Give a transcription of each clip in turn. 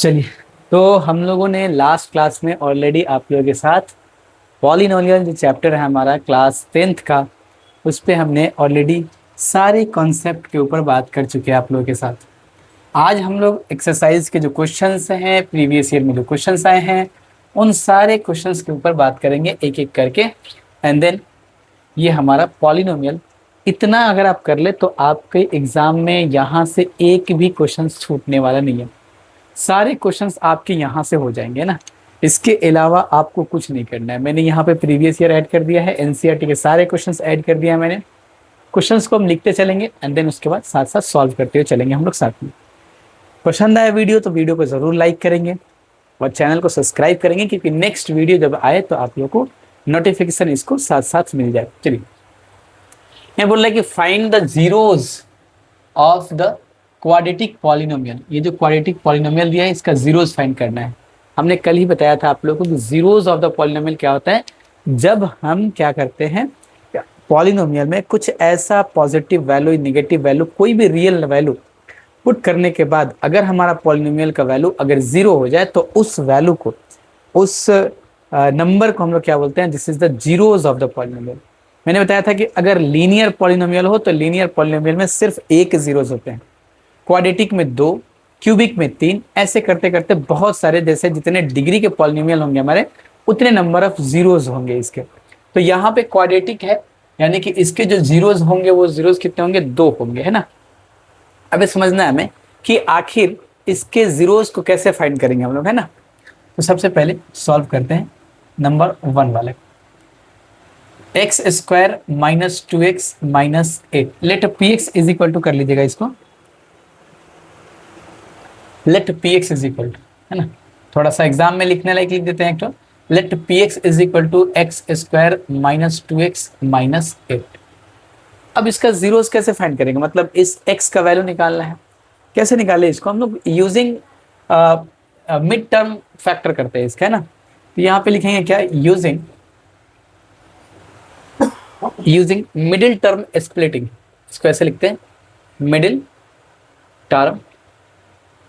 चलिए, तो हम लोगों ने लास्ट क्लास में ऑलरेडी आप लोगों के साथ पॉलिनोमियल जो चैप्टर है हमारा क्लास 10th का, उस पे हमने ऑलरेडी सारे कॉन्सेप्ट के ऊपर बात कर चुके हैं आप लोगों के साथ। आज हम लोग एक्सरसाइज के जो क्वेश्चंस हैं, प्रीवियस ईयर में जो क्वेश्चंस आए हैं, उन सारे क्वेश्चंस के ऊपर बात करेंगे एक एक करके। एंड देन ये हमारा पॉलिनोमियल इतना अगर आप कर ले तो आपके एग्जाम में यहाँ से एक भी क्वेश्चन छूटने वाला नहीं है। सारे क्वेश्चंस आपके यहाँ से हो जाएंगे ना। इसके अलावा आपको कुछ नहीं करना है। मैंने यहाँ पे प्रीवियस ईयर ऐड कर दिया है, एनसीईआरटी के सारे क्वेश्चंस ऐड कर दिया है मैंने। क्वेश्चंस को हम लिखते चलेंगे एंड देन उसके बाद साथ साथ सॉल्व करते हुए चलेंगे हम लोग साथ में। पसंद आया वीडियो तो वीडियो को जरूर लाइक करेंगे और चैनल को सब्सक्राइब करेंगे, क्योंकि नेक्स्ट वीडियो जब आए तो आप लोग को नोटिफिकेशन इसको साथ साथ मिल जाए। चलिए, मैं बोल रहा है कि find the zeros of the quadratic polynomial. ये जो क्वाड्रेटिक पॉलिनोमियल दिया है इसका जीरोज फाइंड करना है। हमने कल ही बताया था आप लोगों को कि जीरोज ऑफ द पॉलिनोमियल क्या होता है। जब हम क्या करते हैं पॉलिनोमियल में कुछ ऐसा पॉजिटिव वैल्यू, नेगेटिव वैल्यू, कोई भी रियल वैल्यू पुट करने के बाद अगर हमारा पॉलिनोमियल का वैल्यू अगर जीरो हो जाए तो उस वैल्यू को, उस नंबर को हम लोग क्या बोलते हैं, this is the zeros of the polynomial. मैंने बताया था कि अगर लीनियर पॉलिनोमियल हो तो लीनियर पॉलिनोमियल में सिर्फ एक जीरोज होते हैं, क्वाड्रेटिक में 2, क्यूबिक में 3, ऐसे करते करते बहुत सारे, जैसे जितने डिग्री के पॉलिनोमियल होंगे हमारे उतने नंबर ऑफ जीरोज होंगे इसके। तो यहाँ पे क्वाड्रेटिक है, यानी कि इसके जो जीरोज होंगे वो जीरोज कितने होंगे, 2 होंगे, है ना। अब समझना है हमें कि आखिर इसके जीरोज को कैसे फाइंड करेंगे हम लोग, है ना। तो सबसे पहले सॉल्व करते हैं नंबर 1 वाले। X square minus 2x minus 8, let p x is equal to, कर लीजिएगा इसको, let p x is equal to, है ना, थोड़ा सा एग्जाम में लिखने लायक लिख देते हैं। तो let p x is equal to x square minus 2x minus 8। अब इसका जीरोस कैसे फाइंड करेंगे, मतलब इस x का वैल्यू निकालना है। कैसे निकाले इसको हम लोग, यूजिंग मिड टर्म फैक्टर करते हैं इसका, है ना। तो यहाँ पे लिखेंगे क्या, यूजिंग मिडिल टर्म स्प्लिटिंग। इसको ऐसे लिखते हैं, middle term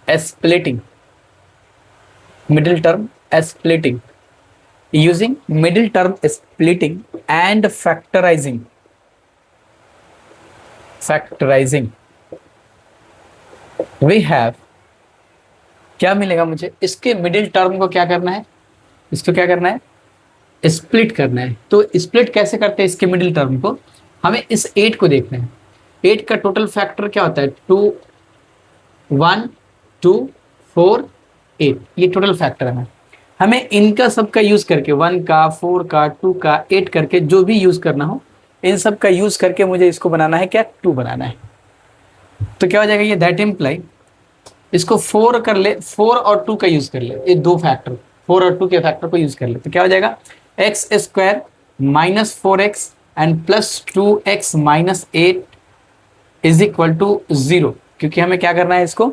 splitting, middle term splitting, using middle term splitting and factorizing we have, क्या मिलेगा मुझे, इसके मिडिल टर्म को क्या करना है, इसको क्या करना है, स्प्लिट करना है। तो स्प्लिट कैसे करते हैं इसके मिडिल टर्म को, हमें इस 8 को देखना है। 8 का टोटल फैक्टर क्या होता है, 2, 1, 2, 4, 8, ये टोटल फैक्टर है। हमें इनका सबका यूज करके 1 का, 4 का, 2 का, 8 करके जो भी यूज करना हो, इन सब का यूज करके मुझे इसको बनाना है क्या, 2 बनाना है। तो क्या हो जाएगा ये, दैट इम्प्लाई, इसको 4 कर ले, 4 और 2 का यूज कर ले, ये 2 फैक्टर, 4 और 2 के फैक्टर को यूज कर ले, तो क्या हो जाएगा, x square minus 4x and plus 2x minus 8 is equal to 0, क्योंकि हमें क्या करना है, इसको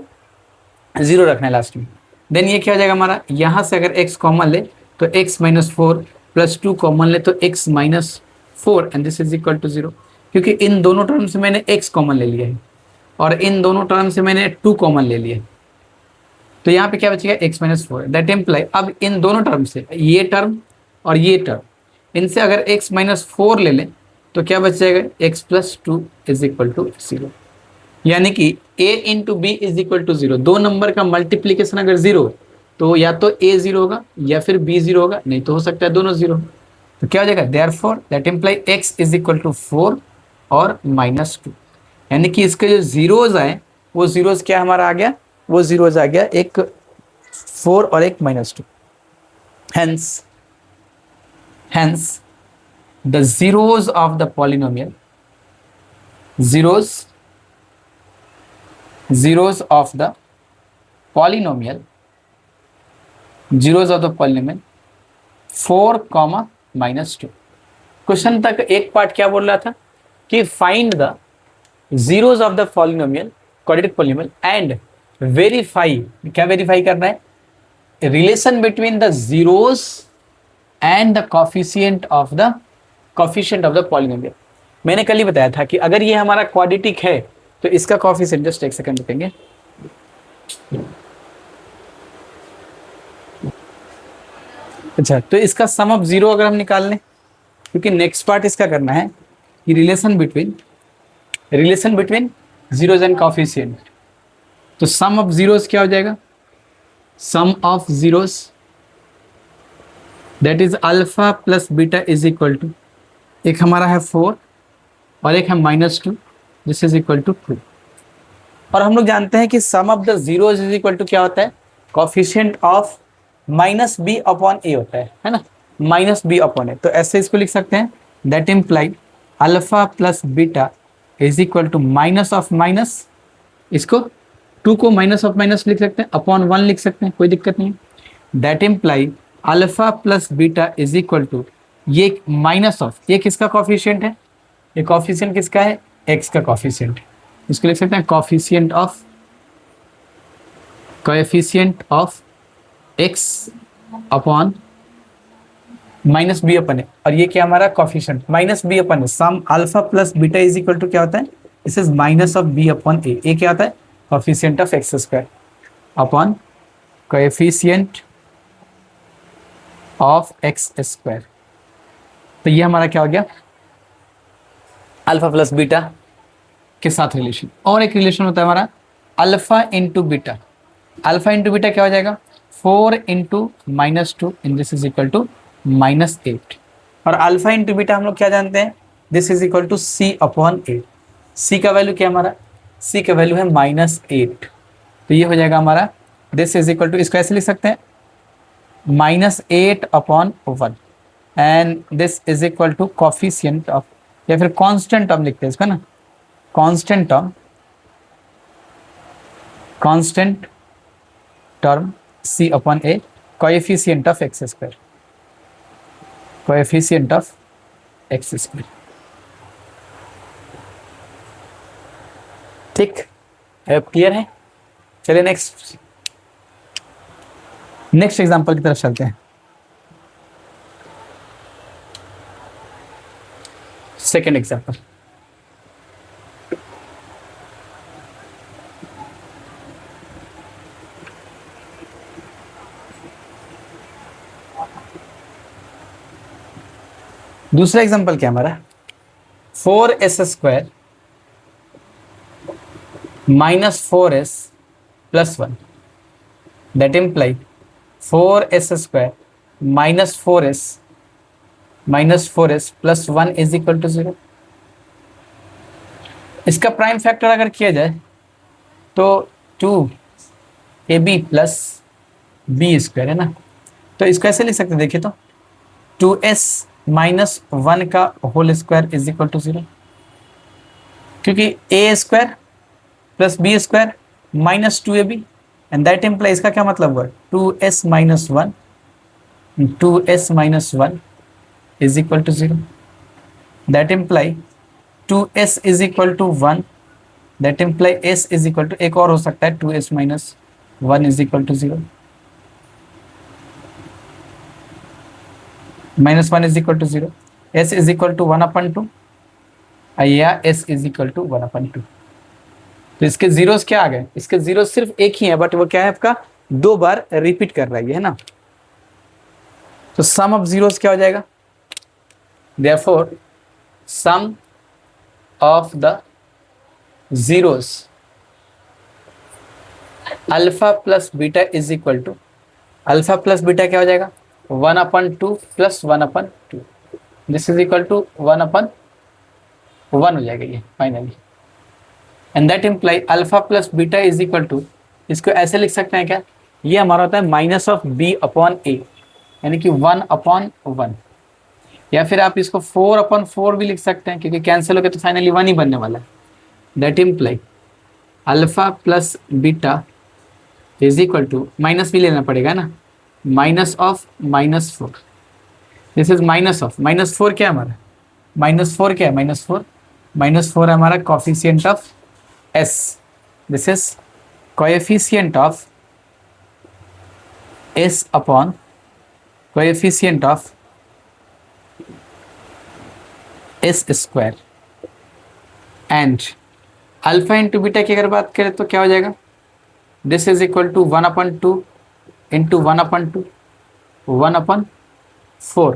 0 रखना है लास्ट में। देन ये क्या हो जाएगा हमारा, यहां से अगर x कॉमन ले तो x माइनस 4 प्लस 2 कॉमन ले तो x minus 4 and this is equal to 0, क्योंकि इन दोनों टर्म से मैंने x कॉमन ले लिया है और इन दोनों टर्म से मैंने 2 कॉमन ले लिया है। तो यहाँ पे क्या बचेगा, x माइनस 4, दैट इम्प्लाई, अब इन दोनों टर्म से, ये टर्म और ये टर्म, इनसे अगर x माइनस 4 ले लें तो क्या बच जाएगा, x plus 2 is equal to 0, यानी कि a into B is equal to 0। 2 नंबर का मल्टीप्लीकेशन अगर 0 तो या तो a 0 होगा या फिर b 0 होगा, नहीं तो हो सकता है दोनों 0। तो क्या हो जाएगा, therefore that imply x is equal to 4 और माइनस 2, यानी कि इसके जो जीरोज आए वो जीरोज क्या हमारा आ गया, वो जीरोज आ गया एक 4 और एक minus 2। Hence the zeros of the polynomial, zeros of the polynomial 4 comma minus 2। Question तक एक पार्ट क्या बोल रहा था कि find the zeros of the polynomial, quadratic polynomial, and verify, क्या वेरीफाई करना है, relation between the zeros and the coefficient of the polynomial. मैंने कल ही बताया था कि अगर ये हमारा क्वाड्रेटिक है तो इसका कोफिशिएंट, जस्ट एक सेकंड रुकेंगे, अच्छा, तो इसका सम ऑफ जीरो अगर हम निकाल लें, क्योंकि नेक्स्ट पार्ट इसका करना है कि relation between zeros and coefficient. तो सम ऑफ जीरोस क्या हो जाएगा? Sum of zeros that is alpha plus beta is equal to, एक हमारा है 4 और एक है -2, दिस इज इक्वल टू 2। और हम लोग जानते हैं कि sum of the zeros is equal to क्या होता है? Coefficient of minus b upon a होता है ना, माइनस बी अपॉन ए। तो ऐसे इसको लिख सकते हैं, that imply alpha plus beta is equal to minus of minus, इसको 2 को माइनस ऑफ माइनस लिख सकते हैं, अपॉन 1 लिख सकते हैं, कोई दिक्कत नहीं है। That imply alpha plus beta is equal to, ये माइनस ऑफ, ये किसका कॉफिशिएंट है? ये कॉफिशिएंट किसका है? एक्स का कॉफिशिएंट। इसको लिख सकते हैं coefficient of x upon minus b upon है, और ये क्या हमारा कॉफिशिएंट माइनस बी अपन है। Sum alpha plus beta is equal to क्या होता है? This is minus of b upon a. A क्या होता है? Coefficient of x square upon coefficient of x square. तो ये हमारा क्या हो गया? अल्फा प्लस बीटा के साथ रिलेशन। और एक रिलेशन होता है हमारा alpha into beta. Alpha into beta क्या हो जाएगा? 4 into -2 in this is equal to -8। और अल्फा इंटू बीटा हम लोग क्या जानते हैं? This is equal to C upon 8। C का वैल्यू क्या हमारा? सी का वैल्यू है -8। तो ये हो जाएगा हमारा, दिस इज इक्वल टू, इसको ऐसे लिख सकते हैं -8 upon 1 and this is equal to coefficient of, या फिर कांस्टेंट टर्म लिखते हैं इसका ना, constant term c upon a, coefficient of x square, coefficient of x square. ठीक है, क्लियर है? चलिए नेक्स्ट एग्जांपल की तरफ चलते हैं। सेकेंड एग्जांपल, दूसरा एग्जांपल क्या हमारा? 4s square -4s plus 1, that imply 4s square -4s plus 1 is equal to 0। इसका प्राइम फैक्टर अगर किया जाए तो 2ab प्लस बी स्क्वायर है ना। तो इसको ऐसे लिख सकते हैं, देखिए तो 2s माइनस 1 का whole square is equal to 0, क्योंकि a square plus B square -2ab and that imply, इसका क्या मतलब हुआ? 2s minus 1 is equal to 0। That imply 2s is equal to 1, that imply s is equal to, एक और हो सकता है 2s minus 1 is equal to 0, -1 is equal to 0, s is equal to 1/2 या s इज इक्वल टू 1/2। तो इसके zeros क्या आ गए? इसके जीरो सिर्फ एक ही है, बट वो क्या है आपका? 2 बार रिपीट कर रहा है ना। तो सम ऑफ जीरोस क्या हो जाएगा? Therefore sum of the zeros alpha plus beta is equal to, alpha plus beta क्या हो जाएगा? 1/2 plus 1/2, this is equal to 1/1 हो जाएगा ये finally. And that imply alpha plus beta is equal to, इसको ऐसे लिख सकते हैं क्या? ये हमारा होता है माइनस ऑफ बी अपॉन ए, यानी कि 1/1, या फिर आप इसको 4/4 भी लिख सकते हैं, क्योंकि कैंसिल हो गया तो फाइनली 1 ही बनने वाला है। That imply alpha plus beta is equal to, minus भी लेना पड़ेगा ना, minus of -4, this is minus of -4 क्या है हमारा? -4 क्या है? -4 है हमारा coefficient of s, this is coefficient of s upon coefficient of s square. And alpha into beta की अगर बात करें तो क्या हो जाएगा? This is equal to 1/2 into 1/2, 1/2 4,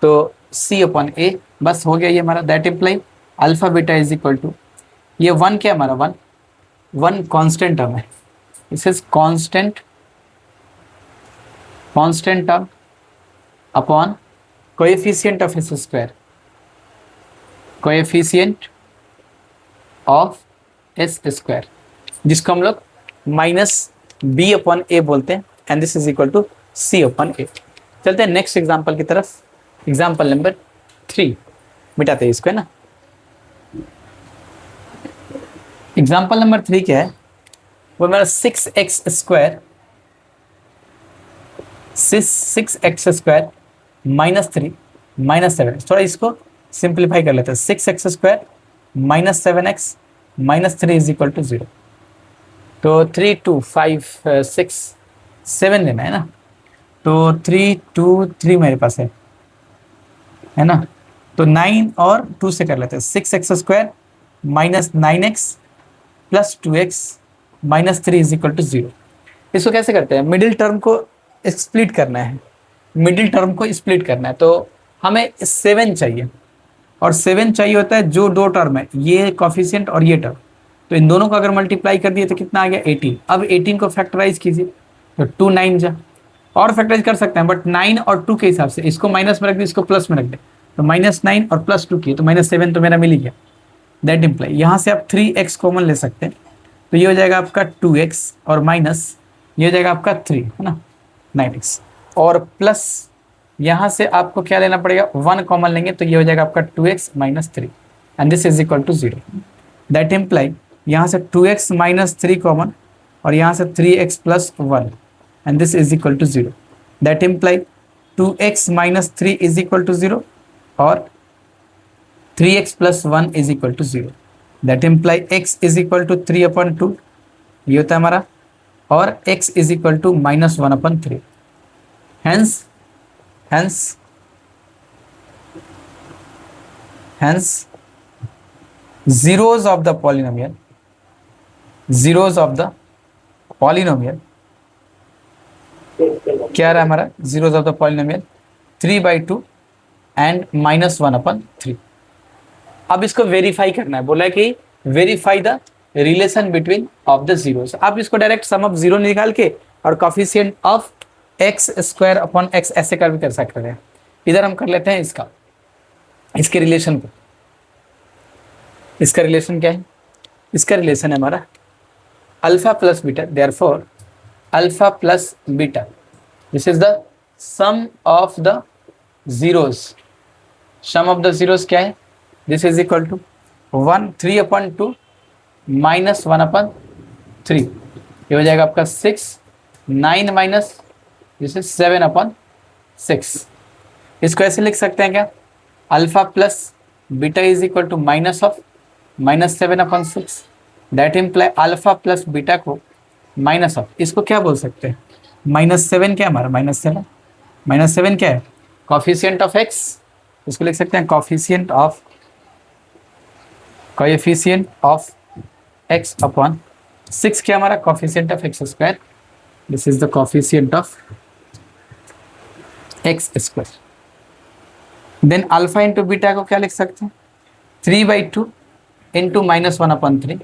तो सी अपॉन ए, बस हो गया ये हमारा। That imply alpha beta is equal to, ये 1 क्या हमारा, 1 1 कांस्टेंट टर्म है, this is constant term upon coefficient of s square, coefficient of s square, जिसको हम लोग माइनस बी अपॉन ए बोलते हैं, and this is equal to C upon a. चलते हैं नेक्स्ट एग्जाम्पल की तरफ। एग्जाम्पल नंबर 3, मिटाते हैं इसको, है ना। एग्जाम्पल नंबर 3 क्या है, वो मेरा 6x स्क्वायर माइनस 3 माइनस 7, थोड़ा इसको सिंप्लीफाई कर लेते हैं। 6x square minus 7x minus 3 is equal to 0। तो 3 2 5 6 7 लेना है ना, तो 3 2 3 मेरे पास है ना, तो 9 और 2 से कर लेते हैं। 6x square minus 9x plus 2x minus 3 is equal to 0। इसको कैसे करते हैं, मिडिल टर्म को स्प्लिट करना है, मिडिल टर्म को स्प्लिट करना है, तो हमें 7 चाहिए, और 7 चाहिए होता है जो दो टर्म है, ये कॉफिशिएंट और ये टर्म, तो इन दोनों को अगर मल्टीप्लाई कर दिए तो कितना आ गया 18। अब 18 को फैक्टराइज कीजिए, तो 2 9 जा, और फैक्टराइज कर सकते हैं, बट 9 और 2 के हिसाब से इसको माइनस में रख दे, इसको प्लस में रख दे, तो -9 और +2 किए तो -7 तो मेरा मिल ही गया। दैट इम्प्लाई यहाँ से आप 3x कॉमन ले सकते हैं, तो ये हो जाएगा आपका 2x और माइनस ये हो जाएगा आपका 3, है ना, 9x, और प्लस यहाँ से आपको क्या लेना पड़ेगा, 1 कॉमन लेंगे, तो ये हो जाएगा आपका 2x minus 3, and this is equal to 0। That imply यहाँ से 2x माइनस 3 कॉमन, और यहाँ से 3x plus 1, and this is equal to 0। That imply 2x minus 3 is equal to 0 और 3x plus 1 is equal to 0। That imply x is equal to 3/2, ये होता है हमारा, और x is equal to -1/3। hence zeros of the polynomial क्या रहा हमारा, zeros of the polynomial 3/2 and -1/3। अब इसको वेरीफाई करना है, बोला है कि verify the relation between of the zeros. आप इसको डायरेक्ट सम ऑफ जीरो निकाल के और coefficient of x square upon x ऐसे कर भी कर सकते हैं। इधर हम कर लेते हैं इसका, इसके रिलेशन को। इसका रिलेशन क्या है, इसका रिलेशन है हमारा alpha plus beta, therefore alpha plus beta this is the sum of the zeros. Sum of the zeros क्या है, this is equal to 3/2 minus 1/3, ये हो जाएगा आपका 6, 9 माइनस दिस इज 7/6। इसको ऐसे लिख सकते हैं क्या, alpha plus beta is equal to minus of -7/6। That imply alpha plus beta को माइनस ऑफ, इसको क्या बोल सकते हैं, -7 क्या है हमारा, -7 क्या है, कॉफिशिएंट ऑफ एक्स, इसको लिख सकते हैं कॉफिशिएंट ऑफ एक्स अपॉन 6 क्या हमारा, coefficient of x square, this is the coefficient of x square. Then alpha into beta को क्या लिख सकते हैं, 3/2 इंटू -1/3,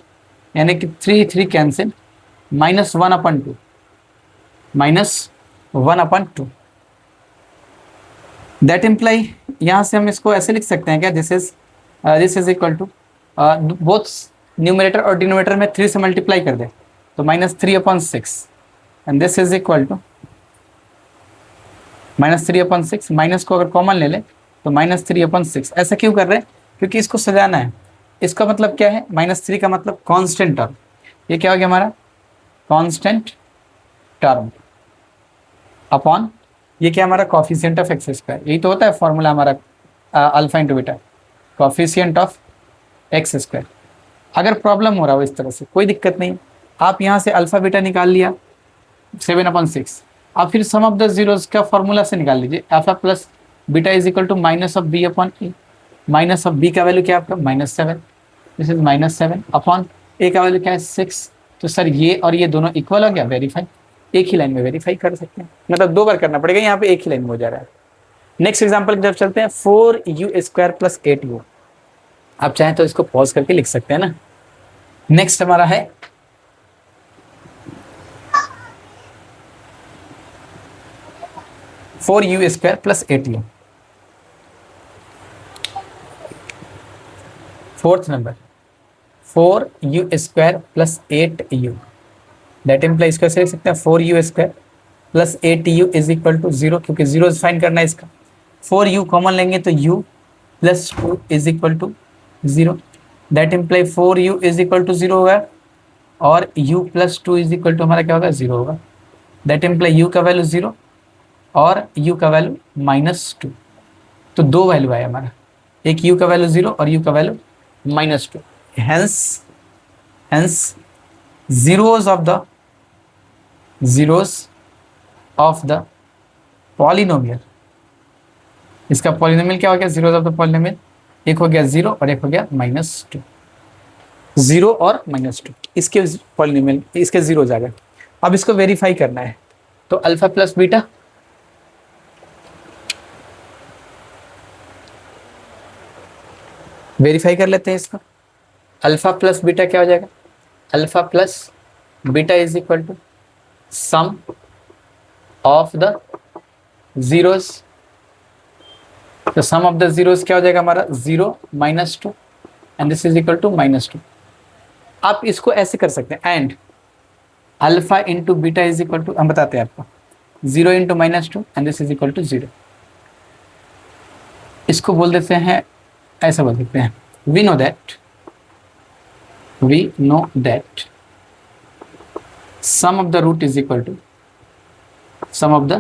यानी कि 3 कैंसिल, -1/2 दैट इम्प्लाई यहाँ से हम इसको ऐसे लिख सकते हैं क्या, this is equal to both numerator और डिनोमिनेटर में 3 से मल्टीप्लाई कर दे, तो -3/6, and this is equal to -3/6, minus को अगर कॉमन ले ले तो -3/6। ऐसा क्यों कर रहे हैं, क्योंकि इसको सजाना है। इसका मतलब क्या है, -3 का मतलब कांस्टेंट टर्म, ये क्या हो गया हमारा कांस्टेंट टर्म अपॉन ये क्या हमारा कॉफिशिएंट ऑफ एक्स स्क्वायर। यही तो होता है फॉर्मूला हमारा alpha into beta, coefficient of x square. अगर प्रॉब्लम हो रहा हो इस तरह से कोई दिक्कत नहीं, आप यहाँ से अल्फा बीटा निकाल लिया 7/6, आप फिर सम ऑफ द जीरोस का फॉर्मूला से निकाल लीजिए, alpha plus beta is equal to minus of b upon a. Minus of b का वैल्यू क्या है आपका -7, दिस इज -7 अपॉन ए का वैल्यू क्या है 6। तो सर ये और ये दोनों इक्वल हो गया, वेरीफाई, एक ही लाइन में वेरीफाई कर सकते हैं, मतलब 2 बार करना पड़ेगा, यहाँ पे एक ही लाइन में हो जा रहा है। नेक्स्ट एग्जाम्पल की तरफ चलते हैं। 4u² plus 8u। आप चाहें तो इसको पॉज करके लिख सकते हैं ना। नेक्स्ट हमारा है 4u² plus 8u। Fourth number 4u² plus 8u। That implies इसको ऐसे लिख सकते हैं 4u² plus 8u is equal to 0, क्योंकि 0 फाइंड करना है इसका। 4u कॉमन लेंगे तो u plus 2 is equal to 0। That imply 4u is equal to 0 होगा और u plus 2 is equal to हमारा क्या होगा, 0 होगा। दैट इम्प्लाई u का वैल्यू 0 और u का वैल्यू -2। तो दो वैल्यू आया हमारा, एक u का वैल्यू 0 और u का value -2। Hence zeros of the polynomial, इसका पॉलिनोमियल क्या हो गया, zeros ऑफ द पॉलिनोमियल, एक हो गया 0 और एक हो गया -2। 0 और -2 इसके पॉलिनोमियल, इसके जीरोज आ गए। अब इसको वेरीफाई करना है, तो अल्फा प्लस बीटा वेरीफाई कर लेते हैं इसको। अल्फा प्लस बीटा क्या हो जाएगा, alpha plus beta is equal to sum of the zeros. तो सम ऑफ द जीरोस क्या हो जाएगा हमारा, 0 -2 and this is equal to -2। आप इसको ऐसे कर सकते हैं, and alpha into beta is equal to, हम बताते हैं आपको, 0 into -2 and this is equal to 0। इसको बोल देते हैं, ऐसा बोल सकते हैं, we know that sum of the root is equal to sum of the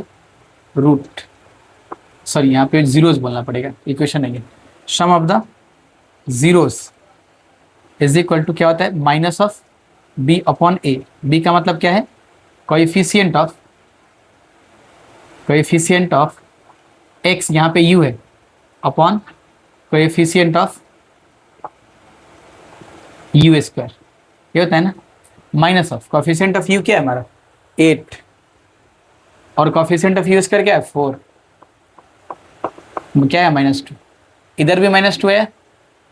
root, sorry यहाँ पे जीरोस बोलना पड़ेगा, इक्वेशन नहीं है। Sum of the zeros is equal to क्या होता है, minus of b upon a। b का मतलब क्या है, कोएफिशिएंट ऑफ x, यहाँ पे u है, अपॉन कोएफिशिएंट ऑफ u², ये होता है ना, minus of coefficient of u क्या है हमारा 8 और कोएफिशिएंट ऑफ u² क्या है 4, क्या है -2, इधर भी -2 है,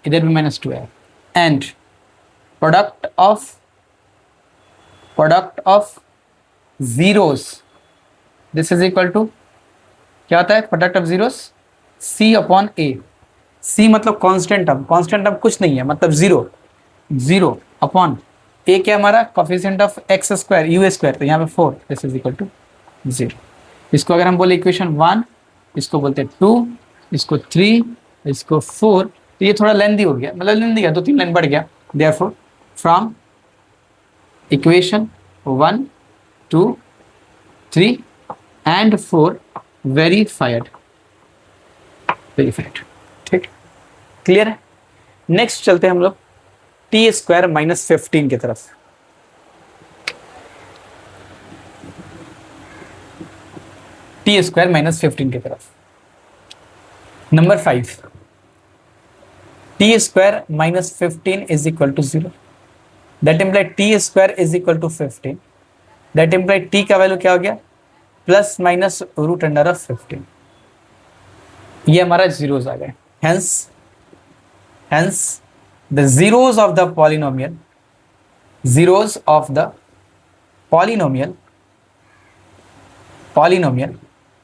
इधर भी -2 है। And product of zeros, this is equal to क्या होता है, product of zeros c upon a। c मतलब कांस्टेंट टर्म कुछ नहीं है, मतलब 0 अपॉन a क्या हमारा, कोएफिशिएंट ऑफ x² u², तो यहाँ पे 4, दिस इज इक्वल टू 0। इसको अगर हम बोले इक्वेशन 1, इसको बोलते हैं 2, इसको 3, इसको 4, तो ये थोड़ा लेंदी हो गया, मतलब लेंदी गया, 2-3 लाइन बढ़ गया। Therefore from equation 1, 2, 3 and 4 verified, ठीक, क्लियर है। नेक्स्ट चलते हैं हम लोग t² -15 की तरफ। t² -15 की तरफ। Number 5, t² -15 is equal to 0। That imply t² is equal to 15। That imply t का वैल्यू क्या हो गया, ±√15। ये हमारा जीरोस आ गए। Hence the zeros of the polynomial,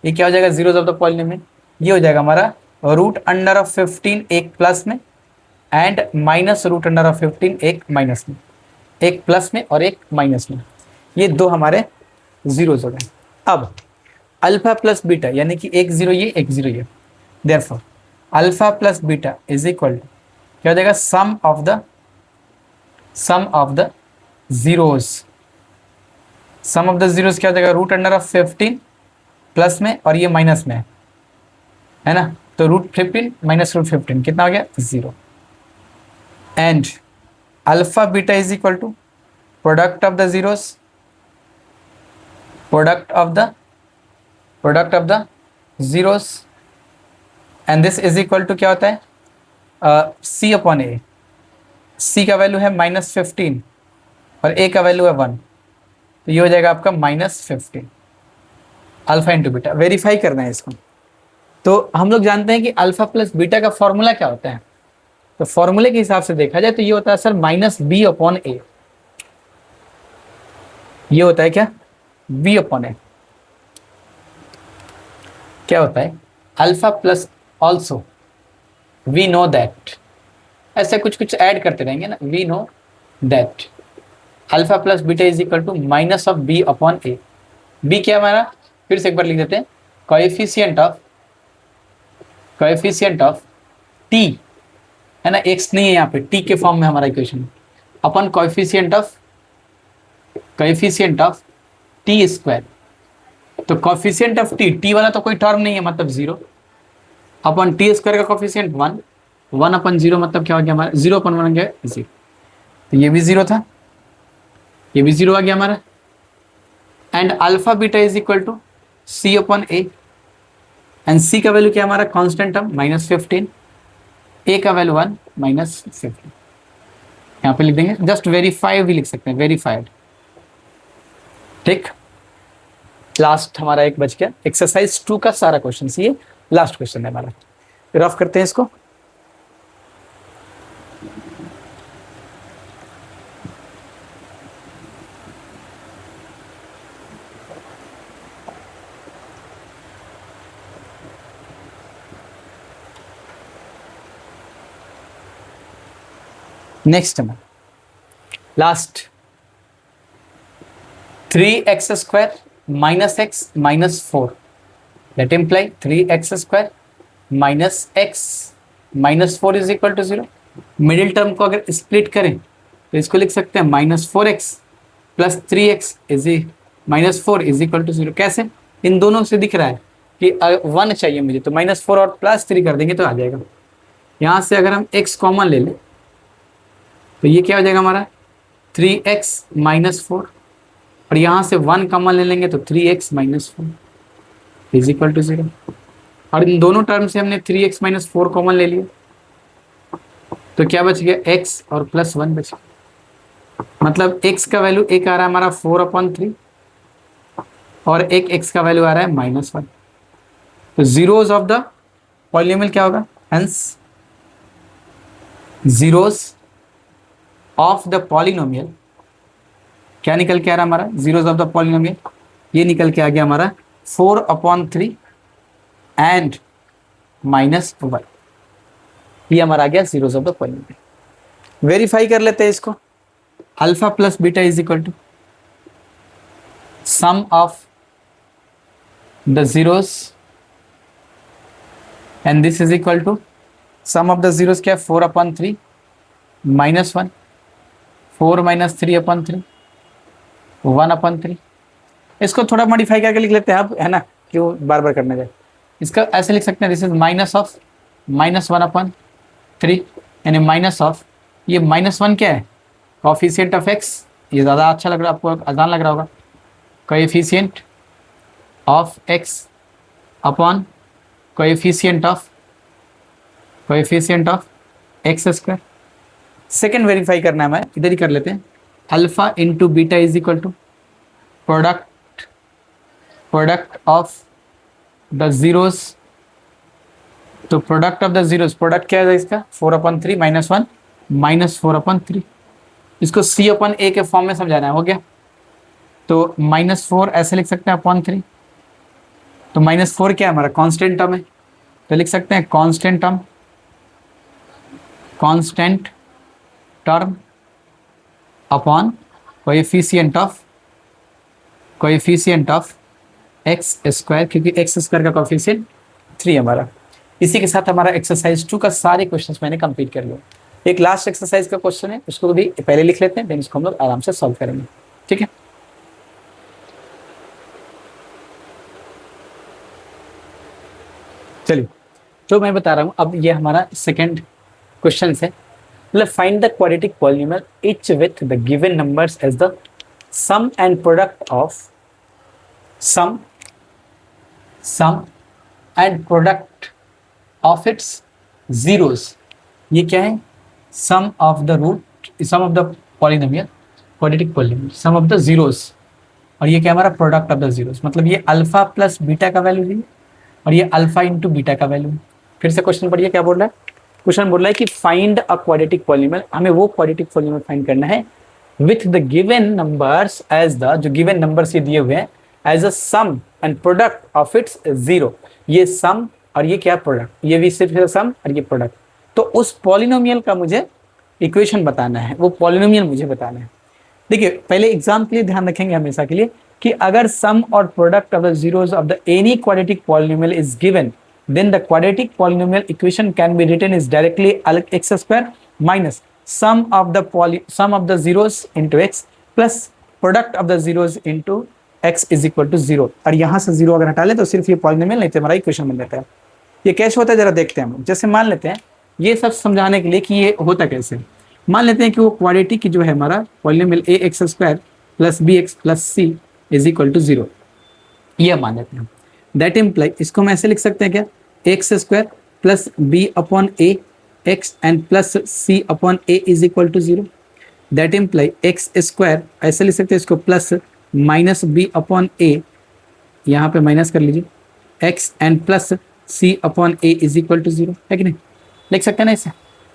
ये क्या हो जाएगा, zeros of the polynomial, ये हो जाएगा हमारा √15 एक प्लस में एंड -√15 एक माइनस में, एक प्लस में और एक माइनस में, ये दो हमारे जीरोस हो गए। अब अल्फा प्लस बीटा, यानी कि एक 0 ये एक 0 ये, therefore alpha plus beta is equal to क्या हो जाएगा, sum of the zeros. Sum of the zeros क्या हो जाएगा, √15 प्लस में और ये माइनस में है ना, तो √15 -√15 कितना हो गया, 0। And alpha beta is equal to product of the zeros, product of the zeros, and this is equal to क्या होता है, c अपॉन a। c का वैल्यू है -15 और a का वैल्यू है 1, तो ये हो जाएगा आपका -15 अल्फा इंटू बीटा। वेरीफाई करना है इसको, तो हम लोग जानते हैं कि अल्फा प्लस बीटा का फॉर्मूला क्या होता है। तो फॉर्मूले के हिसाब से देखा जाए तो ये होता है सर माइनस बी अपॉन ए। ये होता है क्या, बी अपॉन ए। क्या होता है, alpha plus also we know that, ऐसे कुछ कुछ ऐड करते रहेंगे ना, we know that alpha plus beta is equal to minus of b upon a. B क्या हमारा, फिर से एक बार लिख देते हैं, कोएफिशिएंट ऑफ टी, है ना, एक्स नहीं है यहाँ पे, टी के फॉर्म में हमारा equation, upon coefficient of T square. तो कोएफिशिएंट ऑफ टी, टी वाला तो कोई टर्म नहीं है मतलब जीरो, अपन टी स्क्वायर का कोएफिशिएंट वन, वन अपन जीरो मतलब क्या हो गया हमारा, जीरो अपन वन गया जीरो, तो ये भी जीरो था, ये भी जीरो आ गया हमारा। And alpha beta is equal to C upon a, and c का वैल्यू क्या हमारा, कांस्टेंट टर्म -15, ए का वैल्यू 1 -15, यहाँ पे लिख देंगे, जस्ट वेरीफाई भी लिख सकते हैं, वेरीफाइड। ठीक, लास्ट हमारा एक बच गया, एक्सरसाइज 2 का सारा क्वेश्चन, ये लास्ट क्वेश्चन है हमारा, रफ करते हैं इसको। नेक्स्ट में last, 3x² - x -4, that imply 3x² - x -4 is equal to 0। Middle term को अगर स्प्लिट करें तो इसको लिख सकते हैं -4x + 3x -4 is equal to 0। कैसे, इन दोनों से दिख रहा है कि 1 चाहिए मुझे, तो -4 और +3 कर देंगे तो आ जाएगा। यहाँ से अगर हम x कॉमन ले लें तो ये क्या हो जाएगा हमारा, 3x -4, और यहाँ से 1 कॉमन ले लेंगे तो 3x -4 इज इक्वल टू 0। और इन दोनों टर्म से हमने 3x -4 कॉमन ले लिया, तो क्या बच गया, x और +1 बच गया। मतलब x का वैल्यू एक आ रहा है हमारा 4/3, और एक x का वैल्यू आ रहा है -1। तो जीरोज ऑफ द पॉलिनोमियल क्या होगा, hence zeros of the polynomial क्या निकल के आ रहा है हमारा, जीरोज ऑफ द पॉलिनोमियल, ये निकल के आ गया हमारा 4/3 एंड -1, ये हमारा आ गया zeros of the polynomial. Verify कर लेते हैं इसको, alpha plus beta is equal to sum of the zeros, and this is equal to sum of the zeros क्या है, 4/3 -1, 4 - 3/3 1/3। इसको थोड़ा मॉडिफाई करके लिख लेते हैं आप, है ना, क्यों बार बार करने जाए। इसका ऐसे लिख सकते हैं, दिस इज माइनस ऑफ -1/3, यानी माइनस ऑफ, ये -1 क्या है, कोएफिशिएंट ऑफ x, ये ज़्यादा अच्छा लग रहा है आपको, आसान लग रहा होगा, coefficient of x upon coefficient of x²। Second verify करना है, हमें इधर ही कर लेते हैं, alpha into beta is equal to product of the zeros. तो product of the zeros, product क्या है इसका, 4/3 -1 -4/3, इसको c/a के फॉर्म में समझाना है, हो गया। तो -4 ऐसे लिख सकते हैं /3, तो -4 क्या है हमारा, कांस्टेंट टर्म है, तो लिख सकते हैं constant term upon coefficient of x², क्योंकि x² का कोएफिशिएंट 3 हमारा। इसी के साथ हमारा एक्सरसाइज 2 का सारे क्वेश्चंस मैंने कंप्लीट कर लिया। एक लास्ट एक्सरसाइज का क्वेश्चन है, उसको भी पहले लिख लेते हैं, देन इसको हम लोग आराम से सॉल्व करेंगे, ठीक है। चलिए, तो मैं बता रहा हूँ, अब ये हमारा सेकेंड क्वेश्चन है, मतलब find the quadratic polynomial each with the given numbers as the sum and product of sum and product of its zeros। ये क्या है, sum of the polynomial, quadratic polynomial, sum of the zeros, और ये क्या हमारा product of the zeros, मतलब ये alpha plus beta का वैल्यू है, और ये अल्फा इंटू बीटा का वैल्यू। फिर से क्वेश्चन पढ़िए क्या बोल रहा है। क्वेश्चन बोल रहा है कि फाइंड अ क्वाड्रेटिक पॉलीनोमियल, हमें वो क्वाड्रेटिक पॉलीनोमियल फाइंड करना है with the given numbers as the, जो गिवन नंबर्स ये दिए हुए हैं, as a sum and product of its zero. ये सम और ये क्या प्रोडक्ट, ये भी सिर्फ सम और ये प्रोडक्ट। तो उस पॉलिनोमियल का मुझे इक्वेशन बताना है, वो पॉलिनोमियल मुझे बताना है। देखिए पहले एग्जाम के लिए ध्यान रखेंगे हमेशा के लिए कि अगर सम और product of the zeros of the any quadratic polynomial is given, then the quadratic polynomial equation can be written is directly x square minus sum of the zeros into x plus product of the zeros into x is equal to 0। और यहाँ से 0 अगर हटा ले तो सिर्फ ये polynomial नहीं तो हमारा इक्वेशन बन जाता है। ये कैसे होता है जरा देखते हैं हम। जैसे मान लेते हैं, ये सब समझाने के लिए कि ये होता कैसे, मान लेते हैं कि वो क्वाड्रेटिक जो है हमारा polynomial a x square plus b x plus c is equal to 0, ये मान लेते हैं। दैट इम्प्लाई, इसको हम ऐसे लिख सकते हैं क्या, x square plus b upon a x and plus c upon a is equal to 0। That imply x square ऐसे लिख सकते हैं इसको, plus minus b upon a, यहाँ पे माइनस कर लीजिए, x and plus c upon a is equal to 0, है कि नहीं, लिख सकते हैं ना इसे।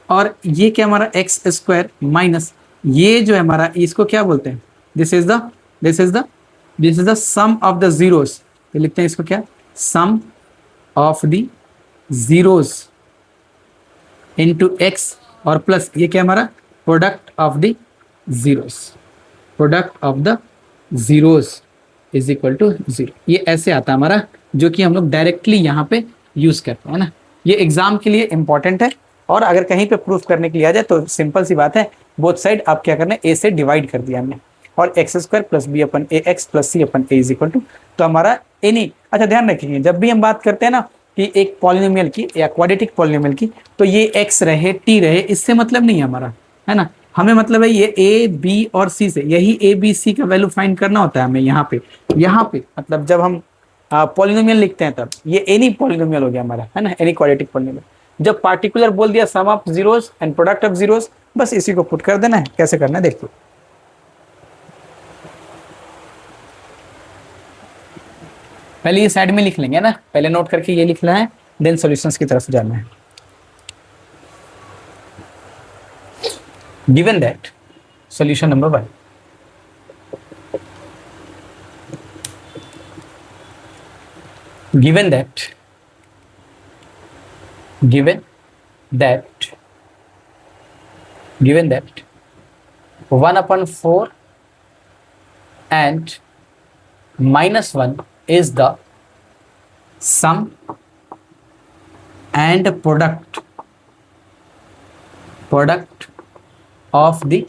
और ये क्या हमारा एक्स स्क्वायर माइनस ये जो है हमारा, इसको क्या बोलते हैं, this is the sum of the zeros, तो लिखते हैं इसको क्या, sum of the zeros into x, और प्लस ये क्या हमारा product of the zeros is equal to 0। ये ऐसे आता है हमारा, जो कि हम लोग डायरेक्टली यहाँ पे यूज करते हैं ना। ये एग्जाम के लिए इंपॉर्टेंट है, और अगर कहीं पे प्रूफ करने के लिए आ जाए तो सिंपल सी बात है, बोथ साइड आप क्या करना है, ए से डिवाइड कर दिया हमने, और x square plus b upon a x plus c upon a is equal to, तो हमारा एनी, अच्छा ध्यान रखिए जब भी हम बात करते हैं ना कि एक पॉलिनोमियल की या क्वाड्रेटिक पॉलिनोमियल की, तो ये एक्स रहे टी रहे इससे मतलब नहीं है हमारा, है ना। हमें मतलब है ये ए बी और सी से, यही ए बी सी का वैल्यू फाइंड करना होता है हमें यहाँ पे मतलब जब हम पॉलिनोमियल लिखते हैं तब ये एनी पॉलिनोमियल हो गया हमारा, है ना, एनी क्वाड्रेटिक पॉलिनोमियल। जब पार्टिकुलर बोल दिया sum of zeros and product of zeros, बस इसी को पुट कर देना है। कैसे करना है देखिए, पहले ये साइड में लिख लेंगे ना, पहले नोट करके ये लिखना है, देन सॉल्यूशंस की तरफ जाना है। Given that solution number 1, given that 1/4 and -1 is the sum and product of the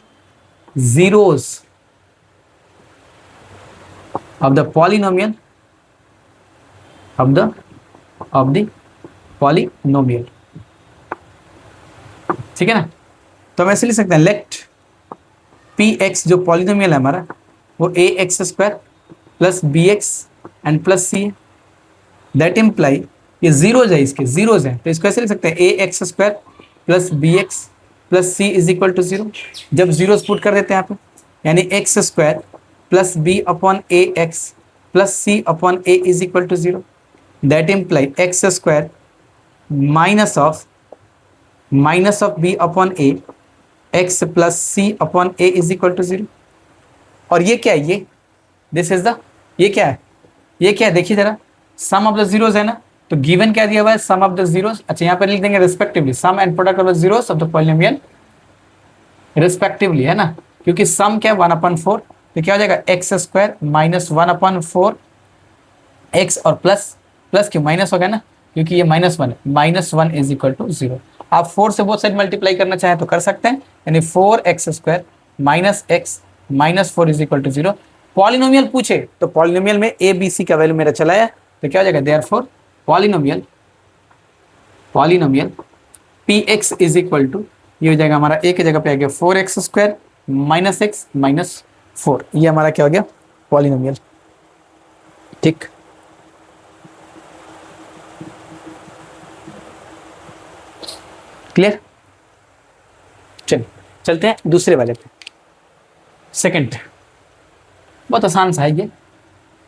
zeros of the polynomial ठीक है ना। तो हम ऐसे लिख सकते हैं, लेट पी एक्स जो पॉलिनोमियल है हमारा वो a x square plus b x and plus c है। दैट इम्प्लाई ये जीरोज है, इसके जीरोज है, तो इसको ऐसे लिख सकते हैं a x square plus b x plus c is equal to 0। जब जीरोज पुट कर देते हैं यहाँ पे, यानी x square plus b upon a x plus c upon a is equal to 0। That imply x square minus of b upon a x plus c upon a is equal to 0। और ये क्या है, ये this is the, ये क्या है देखिए जरा, सम ऑफ द जीरोस है ना, तो गिवन क्या दिया हुआ है, सम ऑफ द जीरोस। अच्छा यहाँ पर लिख देंगे respectively sum and product of the zeros of the polynomial respectively, है ना, क्योंकि सम क्या है 1/4, तो क्या हो जाएगा एक्स स्क्वायर माइनस 1/4 एक्स और प्लस क्यों माइनस हो गया ना, क्योंकि ये -1 इज इक्वल टू 0। आप 4 से बोथ साइड मल्टीप्लाई करना चाहें तो कर सकते हैं, यानी 4x square minus x minus 4 is equal to 0। Polynomial पूछे तो पॉलिनोमियल में ए बी सी का वैल्यू मेरा चला है, तो क्या हो जाएगा, therefore polynomial p x is equal to, ये हो जाएगा हमारा ए की जगह पे आ गया 4x square minus x minus 4, ये हमारा क्या हो गया पॉलिनोमियल। ठीक, क्लियर। चलते हैं दूसरे वाले पे, सेकंड, बहुत आसान सा है ये।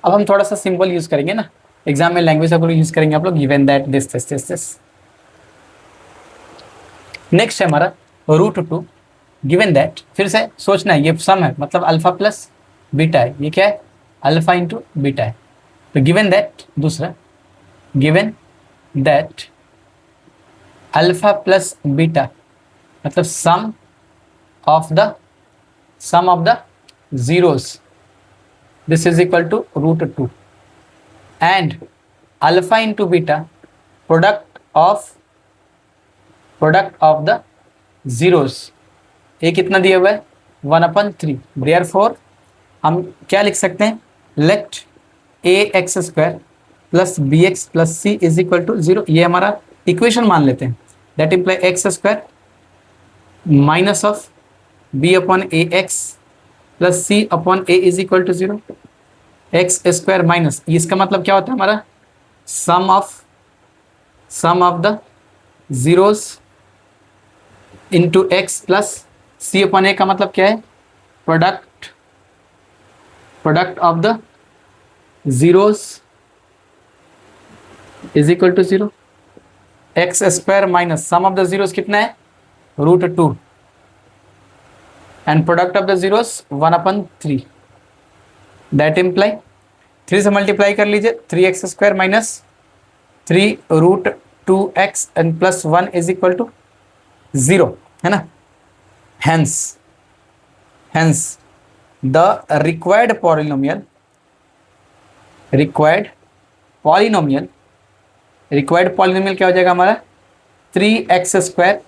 अब हम थोड़ा सा सिंबल यूज करेंगे ना, एग्जाम में लैंग्वेज का यूज करेंगे आप लोग, given that this this this this. Next है हमारा √2, गिवन दैट, फिर से सोचना है ये सम है मतलब अल्फा प्लस बीटा है, ये क्या है अल्फा इंटू बीटा है। तो गिवन दैट, दूसरा given that alpha plus beta मतलब sum of the zeros, this is equal to √2, and alpha into beta product of the zeros, ये कितना दिया हुआ है 1/3। देयरफॉर हम क्या लिख सकते हैं, let ax² plus bx plus c is equal to 0, ये हमारा इक्वेशन मान लेते हैं। That imply x² minus of b/ax plus c/a is equal to 0, x² minus, इसका मतलब क्या होता है हमारा sum of the zeros into x plus c/a का मतलब क्या है product of the zeros is equal to 0, x² minus sum of the zeros कितना है √2 and product of the zeros 1/3। that imply 3 से मल्टीप्लाई कर लीजिए, 3x² minus 3√2x and plus 1 is equal to 0 है ना। hence the required polynomial क्या हो जाएगा हमारा 3x²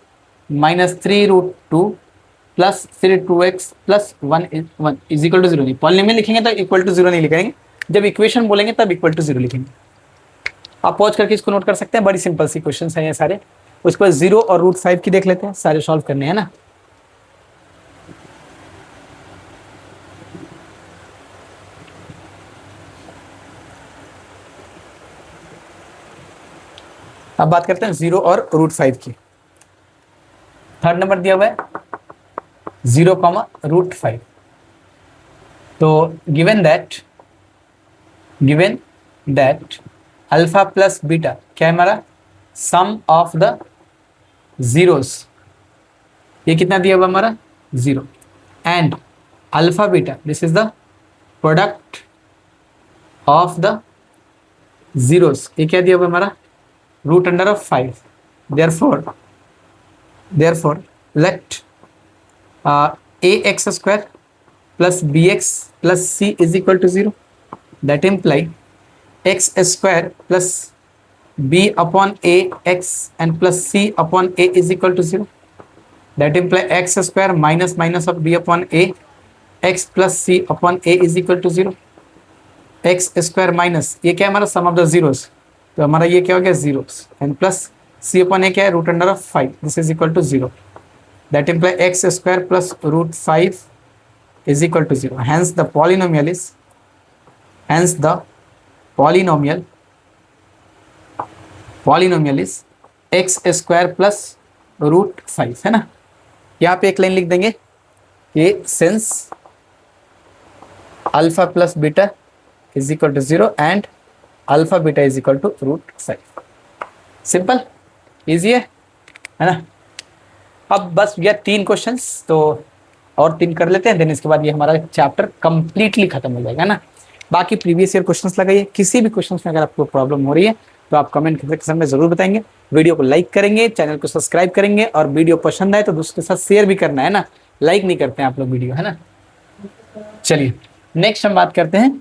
minus 3√2 plus 2x plus 1 is equal to 0। नहीं, पॉलिनोमियल लिखेंगे तो इक्वल टू 0 नहीं लिखेंगे, जब इक्वेशन बोलेंगे तब इक्वल टू 0 लिखेंगे। आप पॉज करके इसको नोट कर सकते हैं, बड़ी सिंपल सी क्वेश्चन है ये सारे। उसके बाद 0 और √5 की देख लेते हैं, सारे सॉल्व करने हैं ना। अब बात करते हैं 0 और √5 की। थर्ड नंबर दिया हुआ है 0, √5। तो given that alpha plus beta क्या है हमारा सम ऑफ द जीरोस, ये कितना दिया हुआ हमारा 0, and alpha beta this is the product of the zeros, ये क्या दिया हुआ हमारा √5। therefore let ax² plus bx plus c is equal to 0, that imply x² plus b/ax and plus c/a is equal to 0, that imply x² minus of b/a x plus c/a is equal to 0, x² minus ये क्या है हमारा sum of the zeros, तो हमारा ये क्या हो गया जीरोस, एंड प्लस c/a क्या है √5, this is equal to 0, that imply x² plus √5 is equal to 0, hence the polynomial is x² plus √5 है ना। यहाँ पे एक लाइन लिख देंगे ये since alpha plus beta is equal to 0 and alpha beta is equal to √5। Simple easy है ना। अब बस ये 3 क्वेश्चंस, तो और 3 कर लेते हैं, देन इसके बाद ये हमारा चैप्टर कंप्लीटली खत्म हो जाएगा ना। बाकी प्रीवियस ईयर क्वेश्चंस लगाइए, किसी भी क्वेश्चंस में अगर आपको प्रॉब्लम हो रही है तो आप कमेंट सेक्शन में जरूर बताएंगे। वीडियो को लाइक करेंगे, चैनल को सब्सक्राइब करेंगे, और वीडियो पसंद आए तो दूसरे के साथ शेयर भी करना है ना, लाइक नहीं करते हैं आप लोग वीडियो है ना। चलिए नेक्स्ट हम बात करते हैं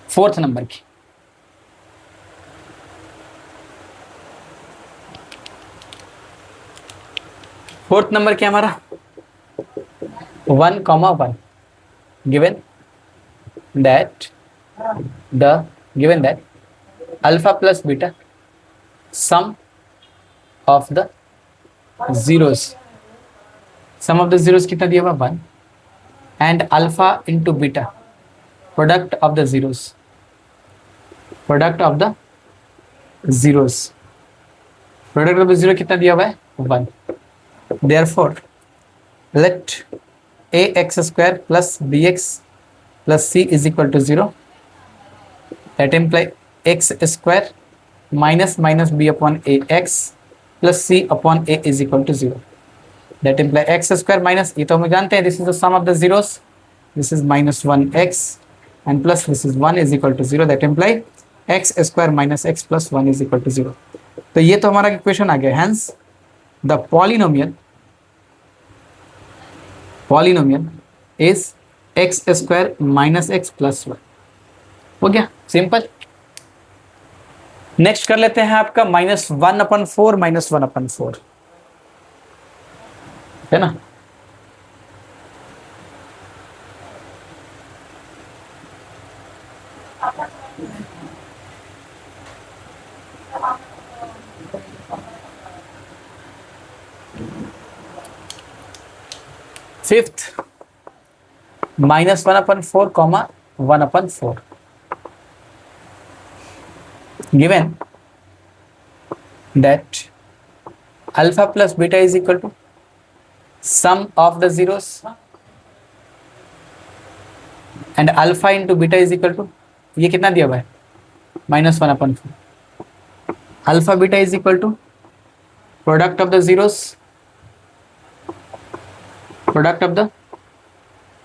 4th नंबर की। फोर्थ नंबर क्या हमारा 1, given that alpha plus beta sum of the zeros कितना दिया हुआ 1, and alpha into beta product of the zeros product of the zero कितना दिया हुआ है 1। therefore let ax² plus bx plus c is equal to 0, that imply x square minus minus b upon a x plus c upon a is equal to 0. That imply x square minus, ये तो हम जानते हैं, this is the sum of the zeros, this is minus 1x and plus this is 1 is equal to 0. That imply x square minus x plus 1 is equal to 0. तो ये तो हमारा equation आ गया. Hence the polynomial is x square minus x plus 1. हो गया simple. Next कर लेते हैं आपका -1/4 -1/4 है ना. Fifth -1/4 comma 1/4 given that alpha plus beta is equal to sum of the zeros and alpha into beta is equal to, ये कितना दिया हुआ है -1/4. alpha beta is equal to product of the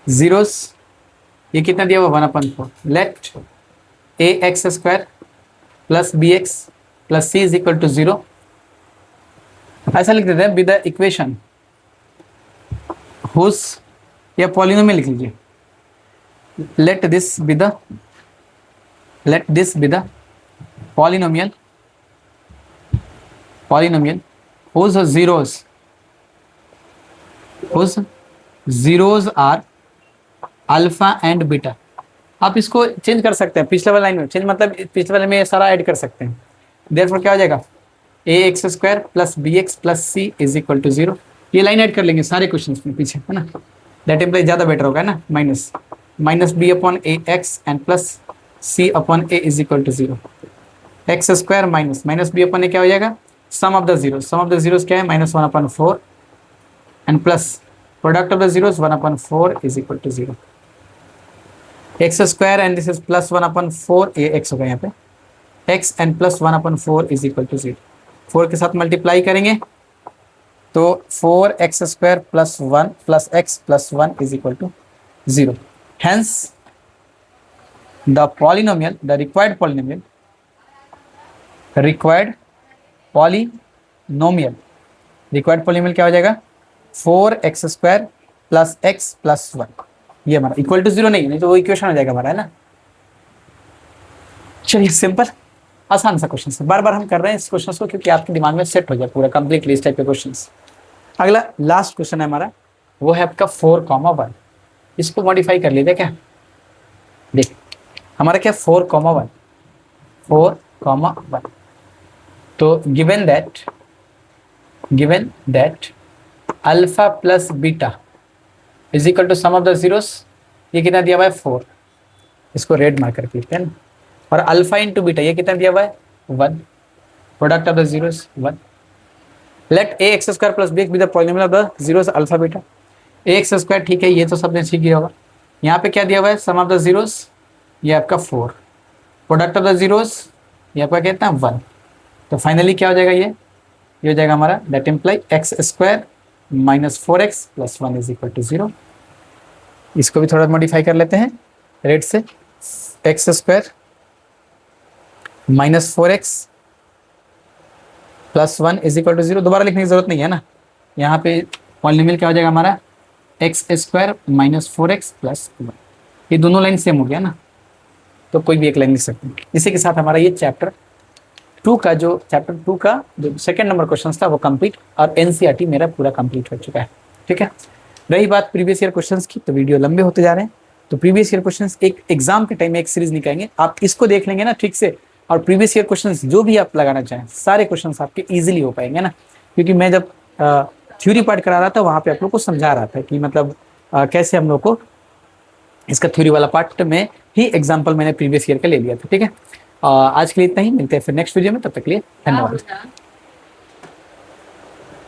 zeros ये कितना दिया हुआ 1/4. let ax square plus b x plus c is equal to 0. ऐसा लिख देते हैं विद द इक्वेशन हुज, या पॉलिनोमियल लिख लीजिए. Let this be the polynomial whose zeros are alpha and beta. आप इसको चेंज कर सकते हैं पिछले वाले लाइन में, चेंज मतलब पिछले वाले में ये सारा ऐड कर सकते हैं. देयरफॉर क्या हो जाएगा ax square plus bx plus c is equal to 0. ये लाइन ऐड कर लेंगे सारे क्वेश्चंस में पीछे, है ना. दैट इम्प्लाई ज़्यादा बेटर होगा, है ना. Minus b upon a x and plus c upon a is equal to 0. X square minus b upon a क्या हो जाएगा सम ऑफ द जीरोस क्या है -1/4 and plus product of the zeros 1/4 is equal to 0. X square and this is plus 1/4, ये x होगा यहाँ पे, x and plus 1/4 is equal to 0. 4 के साथ मल्टीप्लाई करेंगे तो 4x square plus 1 plus x plus 1 is equal to 0. Hence the required polynomial क्या हो जाएगा 4x square plus x plus 1. ये हमारा इक्वल टू 0 नहीं तो वो इक्वेशन हो जाएगा हमारा, है ना. चलिए सिंपल आसान सा क्वेश्चन है, बार बार हम कर रहे हैं इस क्वेश्चन को क्योंकि आपके दिमाग में सेट हो जाए पूरा कंप्लीटली इस टाइप के क्वेश्चन. अगला लास्ट क्वेश्चन है हमारा, वो है आपका 4,1. इसको मॉडिफाई कर लेते क्या. देख हमारा क्या 4,1 तो given that alpha plus beta is equal to sum of the zeros, ये कितना दिया हुआ है 4, इसको रेड मार्क करके लिखते हैं ना. और अल्फा इंटू बीटा ये कितना दिया हुआ है 1, product of the zeros 1. Let a x square plus b x be the polynomial of the zeros alpha beta. A x square ठीक है, ये तो सबने सीख लिया होगा. यहाँ पे क्या दिया हुआ है सम ऑफ द जीरोस, ये आपका 4, प्रोडक्ट ऑफ द जीरोस ये आपका कितना 1. तो फाइनली क्या हो जाएगा ये हो जाएगा हमारा that imply x square -4x plus 1 is equal to 0. इसको भी थोड़ा मॉडिफाई कर लेते हैं रेड से. X square -4x plus 1 is equal to 0. दोबारा लिखने की जरूरत नहीं है ना. यहाँ पे पॉलिनोमियल क्या हो जाएगा हमारा एक्स स्क्वायर -4x प्लस 1. ये दोनों लाइन सेम हो गया ना, तो कोई भी एक लाइन लिख सकते हैं. इसी के साथ हमारा ये चैप्टर 2 का जो सेकंड नंबर क्वेश्चन था वो कंप्लीट, और एनसीईआरटी मेरा पूरा कंप्लीट हो चुका है. ठीक है. रही बात प्रीवियस ईयर क्वेश्चंस की, तो वीडियो लंबे होते जा रहे हैं, तो प्रीवियस ईयर क्वेश्चंस एक एग्जाम के टाइम में एक सीरीज निकालेंगे. आप इसको देख लेंगे ना ठीक से, और प्रीवियस ईयर क्वेश्चंस जो भी आप लगाना चाहें सारे क्वेश्चंस आपके इजीली हो पाएंगे ना. क्योंकि मैं जब थ्योरी पार्ट करा रहा था वहाँ पे आप लोग को समझा रहा था कि मतलब कैसे हम लोग को इसका थ्योरी वाला पार्ट में ही एग्जाम्पल मैंने प्रीवियस ईयर का ले लिया था. ठीक है. आज के लिए इतना ही, मिलते हैं फिर नेक्स्ट वीडियो में, तब तक के लिए धन्यवाद.